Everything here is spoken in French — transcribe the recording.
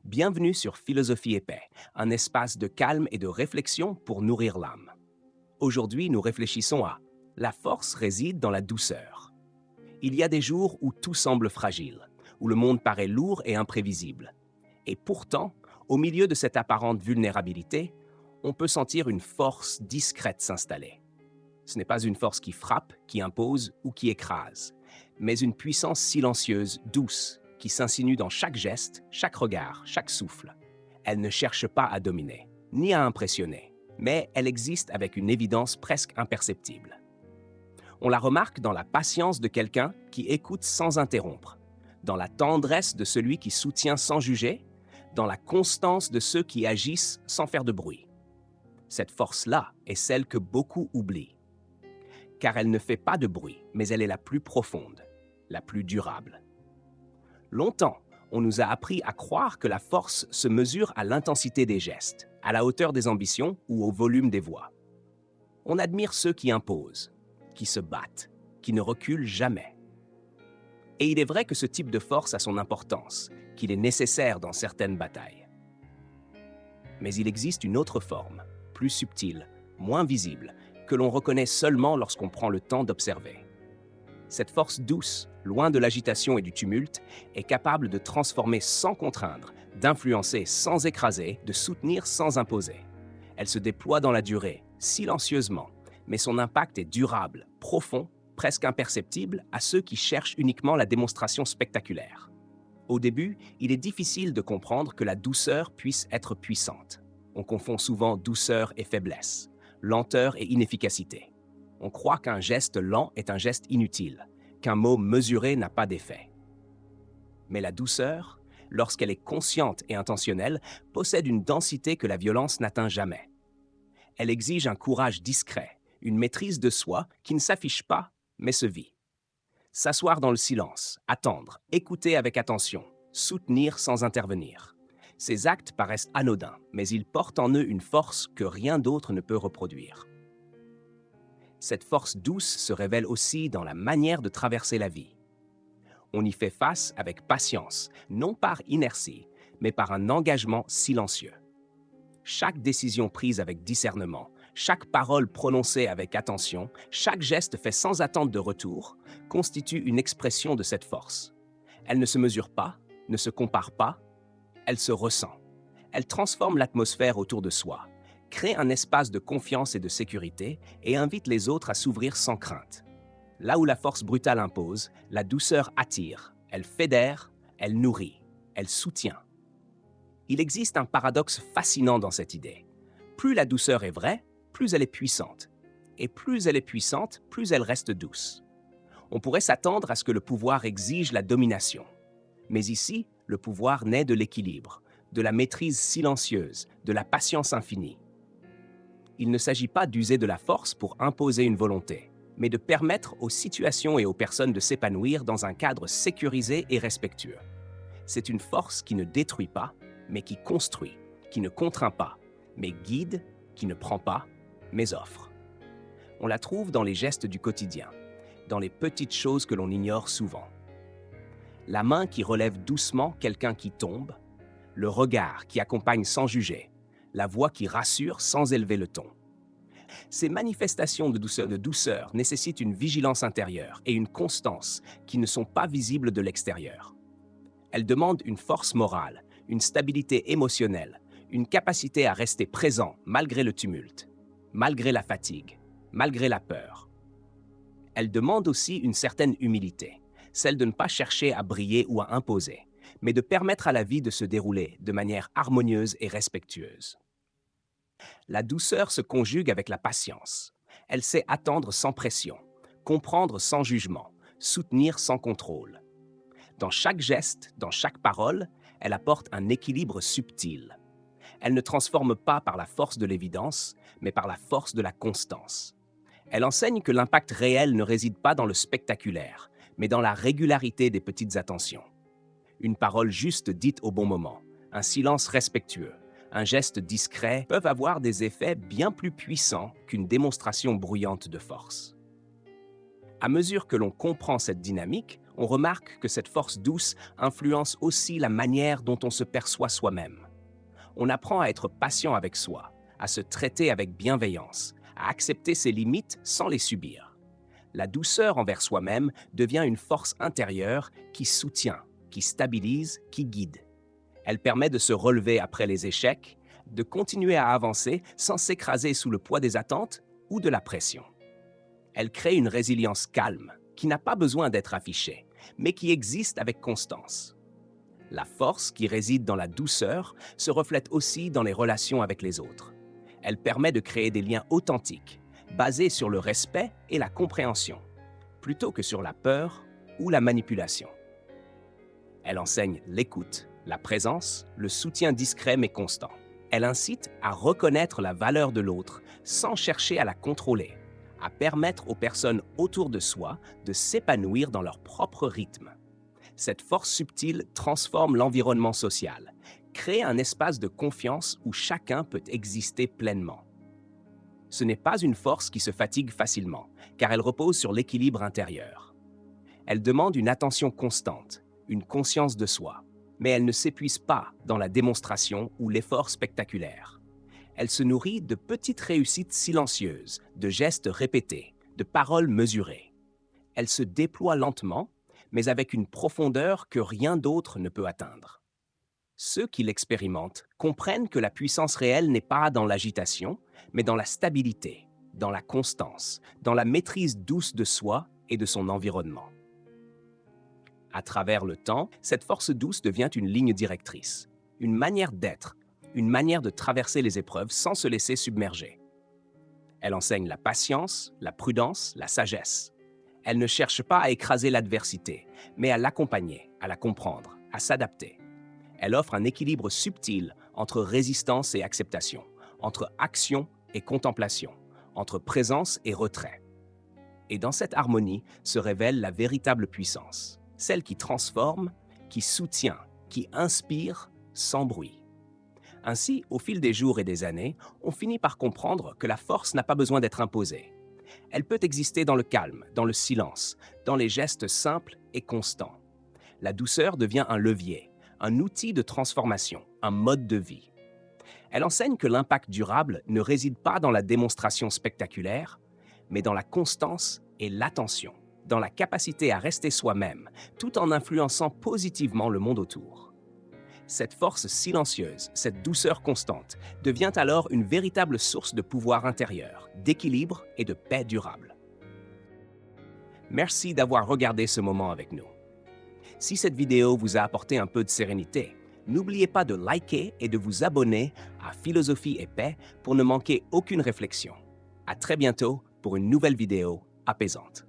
Bienvenue sur Philosophie et Paix, un espace de calme et de réflexion pour nourrir l'âme. Aujourd'hui, nous réfléchissons à la force réside dans la douceur. Il y a des jours où tout semble fragile, où le monde paraît lourd et imprévisible. Et pourtant, au milieu de cette apparente vulnérabilité, on peut sentir une force discrète s'installer. Ce n'est pas une force qui frappe, qui impose ou qui écrase, mais une puissance silencieuse, douce, qui s'insinue dans chaque geste, chaque regard, chaque souffle. Elle ne cherche pas à dominer, ni à impressionner, mais elle existe avec une évidence presque imperceptible. On la remarque dans la patience de quelqu'un qui écoute sans interrompre, dans la tendresse de celui qui soutient sans juger, dans la constance de ceux qui agissent sans faire de bruit. Cette force-là est celle que beaucoup oublient, car elle ne fait pas de bruit, mais elle est la plus profonde, la plus durable. Longtemps, on nous a appris à croire que la force se mesure à l'intensité des gestes, à la hauteur des ambitions ou au volume des voix. On admire ceux qui imposent, qui se battent, qui ne reculent jamais. Et il est vrai que ce type de force a son importance, qu'il est nécessaire dans certaines batailles. Mais il existe une autre forme, plus subtile, moins visible, que l'on reconnaît seulement lorsqu'on prend le temps d'observer. Cette force douce, loin de l'agitation et du tumulte, est capable de transformer sans contraindre, d'influencer sans écraser, de soutenir sans imposer. Elle se déploie dans la durée, silencieusement, mais son impact est durable, profond, presque imperceptible à ceux qui cherchent uniquement la démonstration spectaculaire. Au début, il est difficile de comprendre que la douceur puisse être puissante. On confond souvent douceur et faiblesse, lenteur et inefficacité. On croit qu'un geste lent est un geste inutile, qu'un mot mesuré n'a pas d'effet. Mais la douceur, lorsqu'elle est consciente et intentionnelle, possède une densité que la violence n'atteint jamais. Elle exige un courage discret, une maîtrise de soi qui ne s'affiche pas, mais se vit. S'asseoir dans le silence, attendre, écouter avec attention, soutenir sans intervenir. Ces actes paraissent anodins, mais ils portent en eux une force que rien d'autre ne peut reproduire. Cette force douce se révèle aussi dans la manière de traverser la vie. On y fait face avec patience, non par inertie, mais par un engagement silencieux. Chaque décision prise avec discernement, chaque parole prononcée avec attention, chaque geste fait sans attente de retour, constitue une expression de cette force. Elle ne se mesure pas, ne se compare pas, elle se ressent. Elle transforme l'atmosphère autour de soi, crée un espace de confiance et de sécurité et invite les autres à s'ouvrir sans crainte. Là où la force brutale impose, la douceur attire, elle fédère, elle nourrit, elle soutient. Il existe un paradoxe fascinant dans cette idée. Plus la douceur est vraie, plus elle est puissante. Et plus elle est puissante, plus elle reste douce. On pourrait s'attendre à ce que le pouvoir exige la domination. Mais ici, le pouvoir naît de l'équilibre, de la maîtrise silencieuse, de la patience infinie. Il ne s'agit pas d'user de la force pour imposer une volonté, mais de permettre aux situations et aux personnes de s'épanouir dans un cadre sécurisé et respectueux. C'est une force qui ne détruit pas, mais qui construit, qui ne contraint pas, mais guide, qui ne prend pas, mais offre. On la trouve dans les gestes du quotidien, dans les petites choses que l'on ignore souvent. La main qui relève doucement quelqu'un qui tombe, le regard qui accompagne sans juger, la voix qui rassure sans élever le ton. Ces manifestations de douceur nécessitent une vigilance intérieure et une constance qui ne sont pas visibles de l'extérieur. Elles demandent une force morale, une stabilité émotionnelle, une capacité à rester présent malgré le tumulte, malgré la fatigue, malgré la peur. Elles demandent aussi une certaine humilité, celle de ne pas chercher à briller ou à imposer, mais de permettre à la vie de se dérouler de manière harmonieuse et respectueuse. La douceur se conjugue avec la patience. Elle sait attendre sans pression, comprendre sans jugement, soutenir sans contrôle. Dans chaque geste, dans chaque parole, elle apporte un équilibre subtil. Elle ne transforme pas par la force de l'évidence, mais par la force de la constance. Elle enseigne que l'impact réel ne réside pas dans le spectaculaire, mais dans la régularité des petites attentions. Une parole juste dite au bon moment, un silence respectueux, un geste discret peuvent avoir des effets bien plus puissants qu'une démonstration bruyante de force. À mesure que l'on comprend cette dynamique, on remarque que cette force douce influence aussi la manière dont on se perçoit soi-même. On apprend à être patient avec soi, à se traiter avec bienveillance, à accepter ses limites sans les subir. La douceur envers soi-même devient une force intérieure qui soutient, qui stabilise, qui guide. Elle permet de se relever après les échecs, de continuer à avancer sans s'écraser sous le poids des attentes ou de la pression. Elle crée une résilience calme, qui n'a pas besoin d'être affichée, mais qui existe avec constance. La force qui réside dans la douceur se reflète aussi dans les relations avec les autres. Elle permet de créer des liens authentiques, basés sur le respect et la compréhension, plutôt que sur la peur ou la manipulation. Elle enseigne l'écoute, la présence, le soutien discret mais constant. Elle incite à reconnaître la valeur de l'autre sans chercher à la contrôler, à permettre aux personnes autour de soi de s'épanouir dans leur propre rythme. Cette force subtile transforme l'environnement social, crée un espace de confiance où chacun peut exister pleinement. Ce n'est pas une force qui se fatigue facilement, car elle repose sur l'équilibre intérieur. Elle demande une attention constante, une conscience de soi, mais elle ne s'épuise pas dans la démonstration ou l'effort spectaculaire. Elle se nourrit de petites réussites silencieuses, de gestes répétés, de paroles mesurées. Elle se déploie lentement, mais avec une profondeur que rien d'autre ne peut atteindre. Ceux qui l'expérimentent comprennent que la puissance réelle n'est pas dans l'agitation, mais dans la stabilité, dans la constance, dans la maîtrise douce de soi et de son environnement. À travers le temps, cette force douce devient une ligne directrice, une manière d'être, une manière de traverser les épreuves sans se laisser submerger. Elle enseigne la patience, la prudence, la sagesse. Elle ne cherche pas à écraser l'adversité, mais à l'accompagner, à la comprendre, à s'adapter. Elle offre un équilibre subtil entre résistance et acceptation, entre action et contemplation, entre présence et retrait. Et dans cette harmonie se révèle la véritable puissance, celle qui transforme, qui soutient, qui inspire sans bruit. Ainsi, au fil des jours et des années, on finit par comprendre que la force n'a pas besoin d'être imposée. Elle peut exister dans le calme, dans le silence, dans les gestes simples et constants. La douceur devient un levier, un outil de transformation, un mode de vie. Elle enseigne que l'impact durable ne réside pas dans la démonstration spectaculaire, mais dans la constance et l'attention, dans la capacité à rester soi-même, tout en influençant positivement le monde autour. Cette force silencieuse, cette douceur constante, devient alors une véritable source de pouvoir intérieur, d'équilibre et de paix durable. Merci d'avoir regardé ce moment avec nous. Si cette vidéo vous a apporté un peu de sérénité, n'oubliez pas de liker et de vous abonner à Philosophie et Paix pour ne manquer aucune réflexion. À très bientôt pour une nouvelle vidéo apaisante.